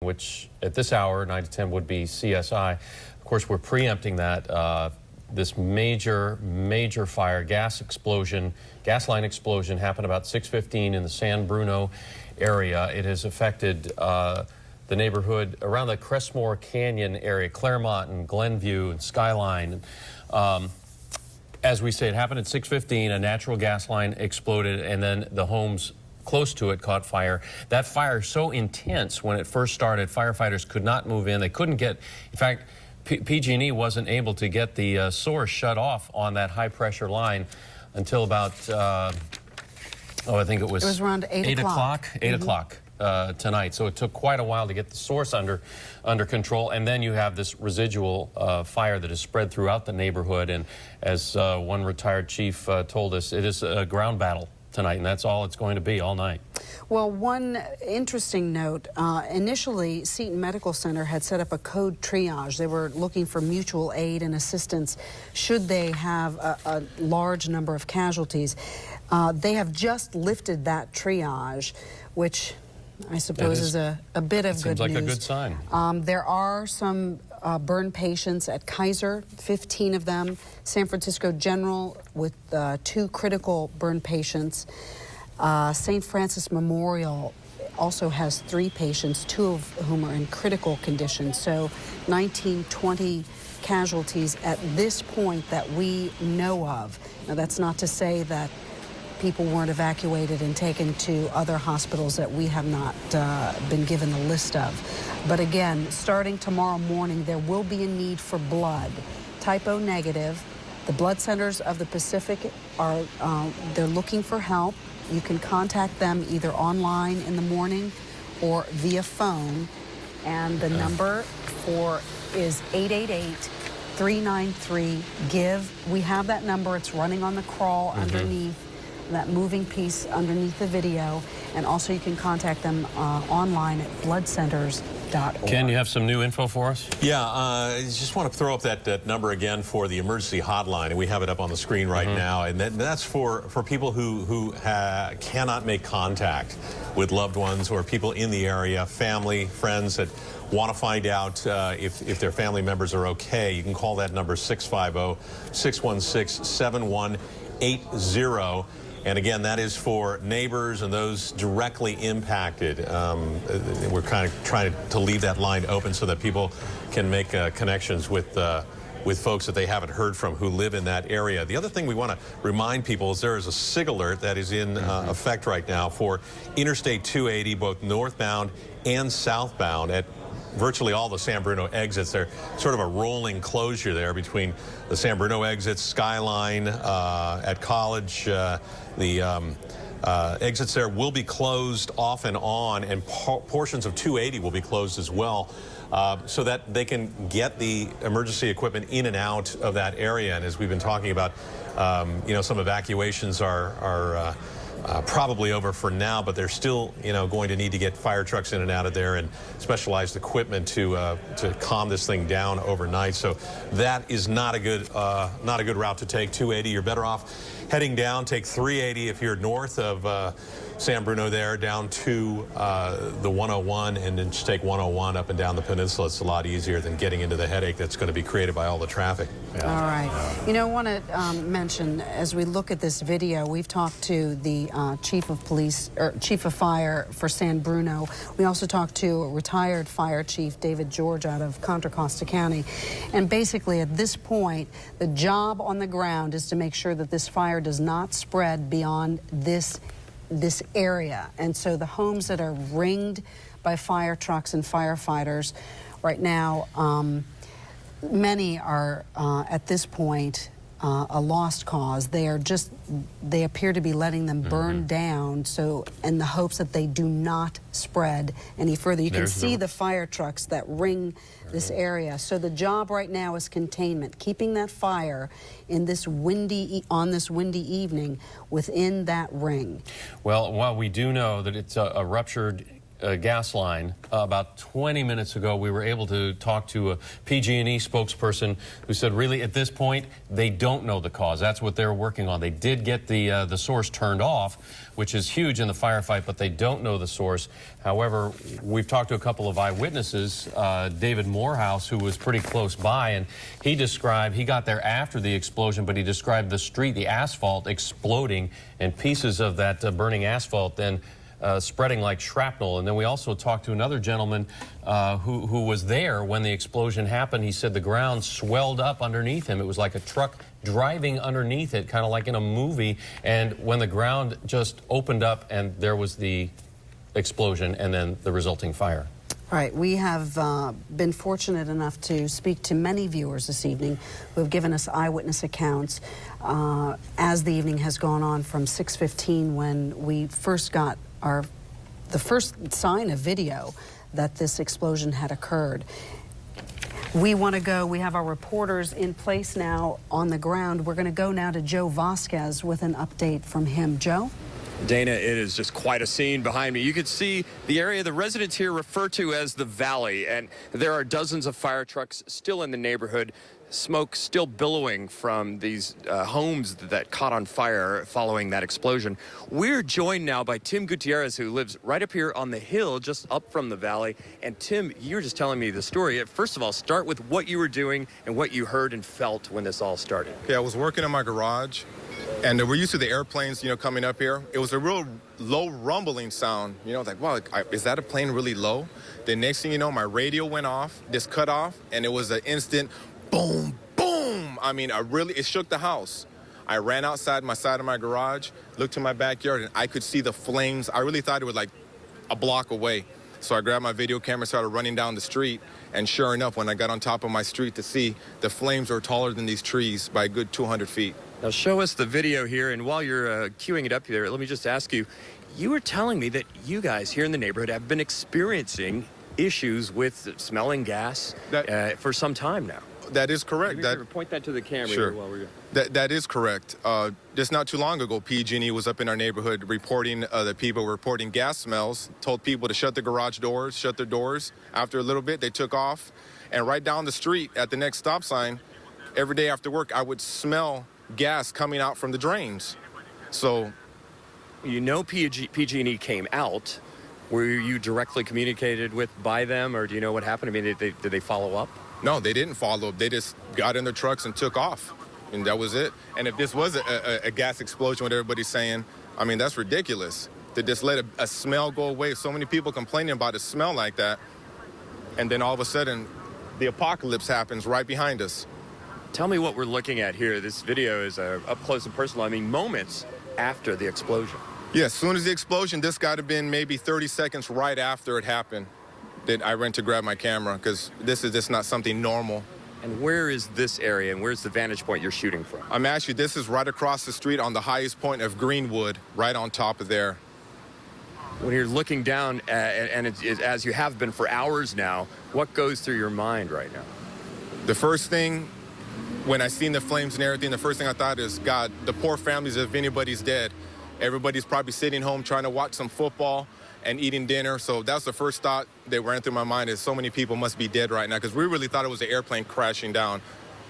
which at this hour, 9 to 10, would be CSI. Of course, we're preempting that. This major fire, gas line explosion happened about 6:15 in the San Bruno area. It has affected the neighborhood around the Crestmore Canyon area, Claremont and Glenview and Skyline. As we say, it happened at 6:15. A natural gas line exploded, and then the homes close to it caught fire. That fire so intense when it first started, firefighters could not move in. They couldn't get, in fact, PG&E wasn't able to get the source shut off on that high-pressure line until about, I think it was around 8 o'clock. 8 o'clock tonight. So it took quite a while to get the source under control. And then you have this residual fire that is spread throughout the neighborhood. And as one retired chief told us, it is a ground battle tonight, and that's all it's going to be all night. Well, one interesting note, initially Seton Medical Center had set up a code triage. They were looking for mutual aid and assistance should they have a large number of casualties. They have just lifted that triage, which I suppose is a bit of good news. Seems like a good sign. There are some burn patients at Kaiser, 15 of them. San Francisco General with 2 critical burn patients. St. Francis Memorial also has 3 patients, 2 of whom are in critical condition. So 19, 20 casualties at this point that we know of. Now, that's not to say that people weren't evacuated and taken to other hospitals that we have not been given the list of. But again, starting tomorrow morning, there will be a need for blood. Type O negative. The blood centers of the Pacific are they're looking for help. You can contact them either online in the morning or via phone. And the number is 888-393-GIVE. We have that number. It's running on the crawl underneath, that moving piece underneath the video. And also you can contact them online at bloodcenters.org. Ken, you have some new info for us? Yeah, I just want to throw up that number again for the emergency hotline, and we have it up on the screen right now. And that's for people who cannot make contact with loved ones or people in the area, family, friends that want to find out if their family members are okay. You can call that number 650-616-7180. And again, that is for neighbors and those directly impacted. We're kind of trying to leave that line open so that people can make connections with folks that they haven't heard from who live in that area. The other thing we want to remind people is there is a SIG alert that is in effect right now for Interstate 280, both northbound and southbound at virtually all the San Bruno exits. They're sort of a rolling closure there between the San Bruno exits, Skyline at College. The exits there will be closed off and on, and portions of 280 will be closed as well, so that they can get the emergency equipment in and out of that area. And as we've been talking about, you know, some evacuations are probably over for now, but they're still, you know, going to need to get fire trucks in and out of there and specialized equipment to calm this thing down overnight. So that is not a good route to take. 280, you're better off heading down. Take 380 if you're north of San Bruno there, down to the 101, and then just take 101 up and down the peninsula. It's a lot easier than getting into the headache that's going to be created by all the traffic. Yeah. All right. You know, I want to mention, as we look at this video, we've talked to the chief of police, or chief of fire for San Bruno. We also talked to a retired fire chief, David George, out of Contra Costa County. And basically, at this point, the job on the ground is to make sure that this fire does not spread beyond this area. And so the homes that are ringed by fire trucks and firefighters right now, many are at this point a lost cause. They appear to be letting them burn down, so in the hopes that they do not spread any further. You can see the fire trucks that ring this area. So the job right now is containment, keeping that fire in this windy evening within that ring. Well, while we do know that it's a ruptured gas line. About 20 minutes ago, we were able to talk to a PG&E spokesperson who said, really, at this point, they don't know the cause. That's what they're working on. They did get the source turned off, which is huge in the firefight, but they don't know the source. However, we've talked to a couple of eyewitnesses, David Morehouse, who was pretty close by, and he got there after the explosion, but he described the street, the asphalt exploding, and pieces of that burning asphalt then spreading like shrapnel. And then we also talked to another gentleman who was there when the explosion happened. He said the ground swelled up underneath him. It was like a truck driving underneath it, kind of like in a movie. And when the ground just opened up and there was the explosion and then the resulting fire. Right. We have been fortunate enough to speak to many viewers this evening who have given us eyewitness accounts as the evening has gone on from 6:15 when we first got the first sign of video that this explosion had occurred. We want to go, we have our reporters in place now on the ground. We're going to go now to Joe Vasquez with an update from him. Joe? Dana, it is just quite a scene behind me. You can see the area the residents here refer to as the Valley, and there are dozens of fire trucks still in the neighborhood. Smoke still billowing from these homes that caught on fire following that explosion. We're joined now by Tim Gutierrez, who lives right up here on the hill just up from the valley. And Tim, you were just telling me the story. First of all, start with what you were doing and what you heard and felt when this all started. Yeah, I was working in my garage, and we're used to the airplanes, coming up here. It was a real low rumbling sound. Like, wow, is that a plane really low? The next thing you know, my radio went off, just cut off, and it was an instant boom, boom. I mean, it shook the house. I ran outside my side of my garage, looked to my backyard, and I could see the flames. I really thought it was like a block away. So I grabbed my video camera, started running down the street, and sure enough, when I got on top of my street to see, the flames were taller than these trees by a good 200 feet. Now show us the video here, and while you're queuing it up there, let me just ask you, you were telling me that you guys here in the neighborhood have been experiencing issues with smelling gas for some time now. That is correct. Point that to the camera sure. Here while we're That is correct. Just not too long ago, PG&E was up in our neighborhood reporting that people were reporting gas smells, told people to shut the garage doors, shut their doors. After a little bit, they took off. And right down the street at the next stop sign, every day after work, I would smell gas coming out from the drains. So, PG&E came out. Were you directly communicated with by them, or do you know what happened? I mean, did they follow up? No, they didn't follow up. They just got in their trucks and took off, and that was it. And if this was a gas explosion, what everybody's saying, I mean, that's ridiculous to just let a smell go away. So many people complaining about a smell like that, and then all of a sudden, the apocalypse happens right behind us. Tell me what we're looking at here. This video is up close and personal. I mean, moments after the explosion. Yeah, as soon as the explosion, this got to have been maybe 30 seconds right after it happened that I went to grab my camera, because this is just not something normal. And where is this area, and where's the vantage point you're shooting from? This is right across the street on the highest point of Greenwood, right on top of there. When you're looking down, as you have been for hours now, what goes through your mind right now? The first thing, when I seen the flames and everything, the first thing I thought is, God, the poor families, if anybody's dead. Everybody's probably sitting home trying to watch some football and eating dinner. So that's the first thought that ran through my mind, is so many people must be dead right now, because we really thought it was an airplane crashing down,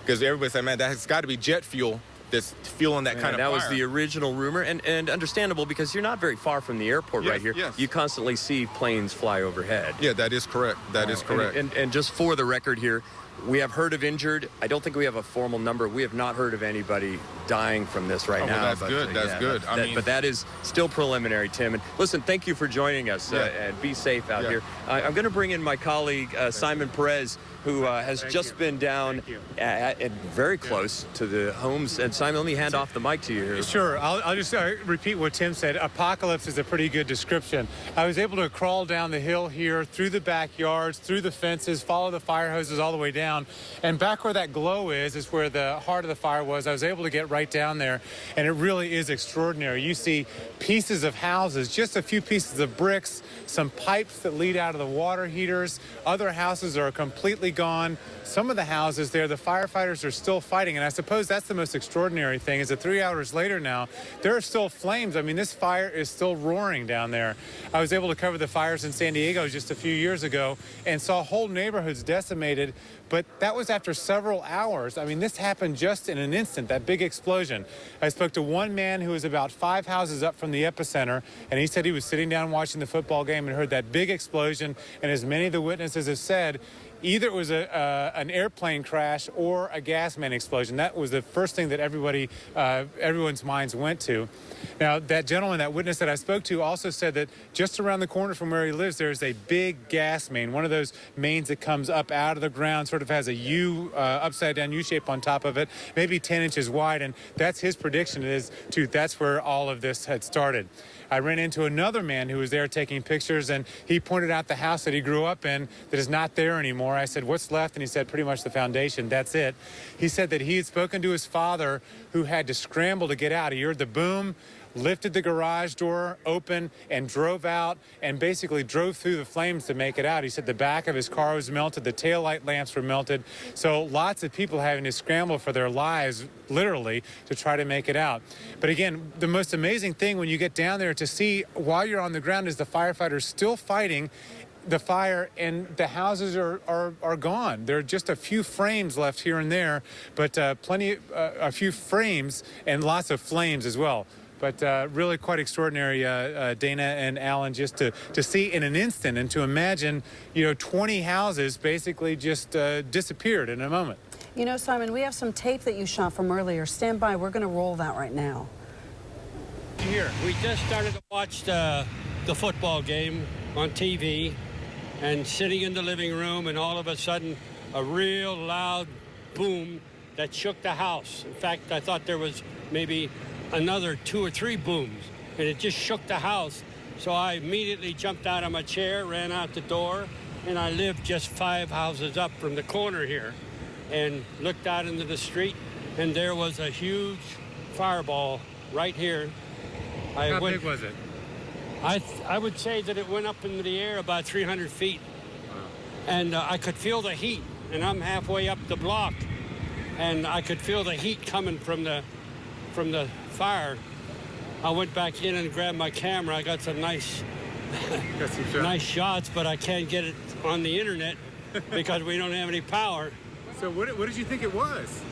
because everybody said, man, that's got to be jet fuel that's fueling that kind of fire. That was the original rumor, and understandable, because you're not very far from the airport right here. Yes. You constantly see planes fly overhead. Yeah, that is correct. That is correct. And just for the record here, we have heard of injured. I don't think we have a formal number. We have not heard of anybody dying from this right now. That's good. That's good. But that is still preliminary, Tim. And listen, thank you for joining us, and be safe out here. I'm going to bring in my colleague, Simon Perez, who has just been down at very close to the homes. And Simon, let me hand off the mic to you here. Sure. I'll just repeat what Tim said. Apocalypse is a pretty good description. I was able to crawl down the hill here, through the backyards, through the fences, follow the fire hoses all the way down. And back where that glow is where the heart of the fire was. I was able to get right down there, and it really is extraordinary. You see pieces of houses, just a few pieces of bricks, some pipes that lead out of the water heaters. Other houses are completely gone. Some of the houses there, the firefighters are still fighting, and I suppose that's the most extraordinary thing is that 3 hours later now, there are still flames. I mean, this fire is still roaring down there. I was able to cover the fires in San Diego just a few years ago and saw whole neighborhoods decimated, but that was after several hours. I mean, this happened just in an instant, that big explosion. I spoke to one man who was about 5 houses up from the epicenter, and he said he was sitting down watching the football game and heard that big explosion, and as many of the witnesses have said, either it was an airplane crash or a gas main explosion. That was the first thing that everyone's minds went to. Now, that gentleman, that witness that I spoke to also said that just around the corner from where he lives, there's a big gas main, one of those mains that comes up out of the ground, sort of has a U, upside down U shape on top of it, maybe 10 inches wide, and that's his prediction that's where all of this had started. I ran into another man who was there taking pictures, and he pointed out the house that he grew up in that is not there anymore. I said, what's left? And he said, pretty much the foundation. That's it. He said that he had spoken to his father, who had to scramble to get out. He heard the boom, lifted the garage door open, and drove out and basically drove through the flames to make it out. He said the back of his car was melted, the taillight lamps were melted. So lots of people having to scramble for their lives, literally, to try to make it out. But again, the most amazing thing when you get down there to see while you're on the ground is the firefighters still fighting the fire, and the houses are gone. There are just a few frames left here and there, but a few frames and lots of flames as well. But really quite extraordinary, Dana and Alan, just to see in an instant and to imagine, 20 houses basically just disappeared in a moment. Simon, we have some tape that you shot from earlier. Stand by. We're going to roll that right now. Here, we just started to watch the football game on TV and sitting in the living room, and all of a sudden a real loud boom that shook the house. In fact, I thought there was maybe another 2 or 3 booms, and it just shook the house. So I immediately jumped out of my chair, ran out the door, and I lived just 5 houses up from the corner here, and looked out into the street, and there was a huge fireball right here. How big was it? I would say that it went up into the air about 300 feet. Wow. And I could feel the heat, and I'm halfway up the block, and I could feel the heat coming from the fire. I went back in and grabbed my camera. I got some nice shots, but I can't get it on the internet because we don't have any power. So what did you think it was?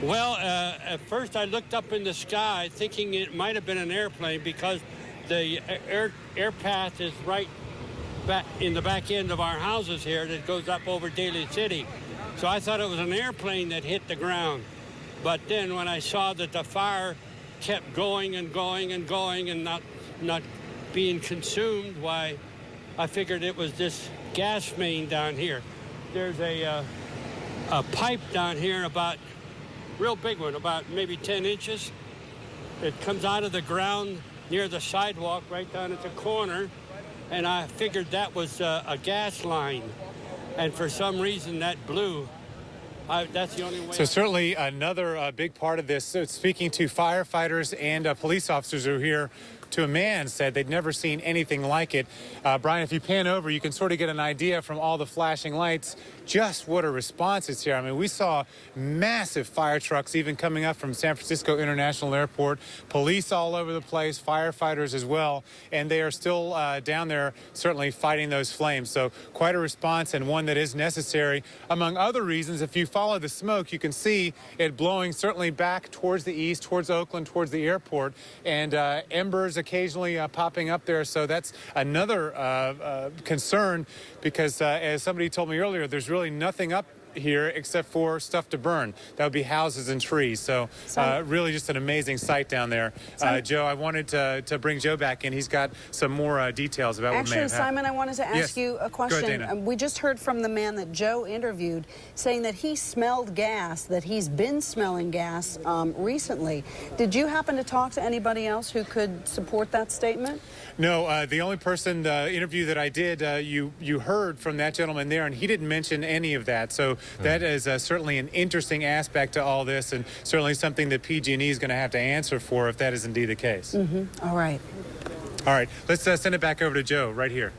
Well, at first I looked up in the sky thinking it might have been an airplane because the air path is right back in the back end of our houses here that goes up over Daly City. So I thought it was an airplane that hit the ground. But then when I saw that the fire kept going and going and going and not being consumed, why, I figured it was this gas main down here. There's a pipe down here, about real big one, about maybe 10 inches. It comes out of the ground near the sidewalk right down at the corner, and I figured that was a gas line, and for some reason that blew. That's the only way. So certainly another big part of this, speaking to firefighters and police officers who are here, to a man said they'd never seen anything like it. Brian, if you pan over, you can sort of get an idea from all the flashing lights just what a response is here. I mean, we saw massive fire trucks even coming up from San Francisco International Airport, police all over the place, firefighters as well, and they are still down there certainly fighting those flames. So quite a response, and one that is necessary. Among other reasons, if you follow the smoke, you can see it blowing certainly back towards the east, towards Oakland, towards the airport, and embers occasionally popping up there. So that's another concern, because as somebody told me earlier, there's really nothing up here except for stuff to burn. That would be houses and trees. So really just an amazing sight down there. Joe, I wanted to bring Joe back in. He's got some more details about what may have happened. Actually, Simon, I wanted to ask you a question. Go ahead, Dana. We just heard from the man that Joe interviewed saying that he smelled gas, that he's been smelling gas recently. Did you happen to talk to anybody else who could support that statement? No, the only person, the interview that I did, you heard from that gentleman there, and he didn't mention any of that. So that is certainly an interesting aspect to all this, and certainly something that PG&E is going to have to answer for if that is indeed the case. All right. All right, let's send it back over to Joe right here.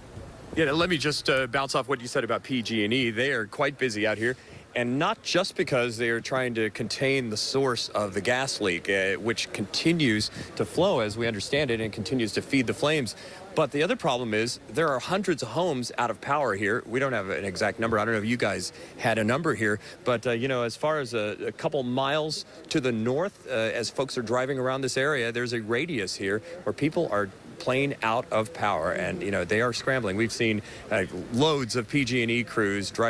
Yeah, let me just bounce off what you said about PG&E. They are quite busy out here, and not just because they are trying to contain the source of the gas leak, which continues to flow, as we understand it, and continues to feed the flames. But the other problem is there are hundreds of homes out of power here. We don't have an exact number. I don't know if you guys had a number here, but you know, as far as a couple miles to the north, as folks are driving around this area, there's a radius here where people are plain out of power, and you know, they are scrambling. We've seen loads of PG&E crews drive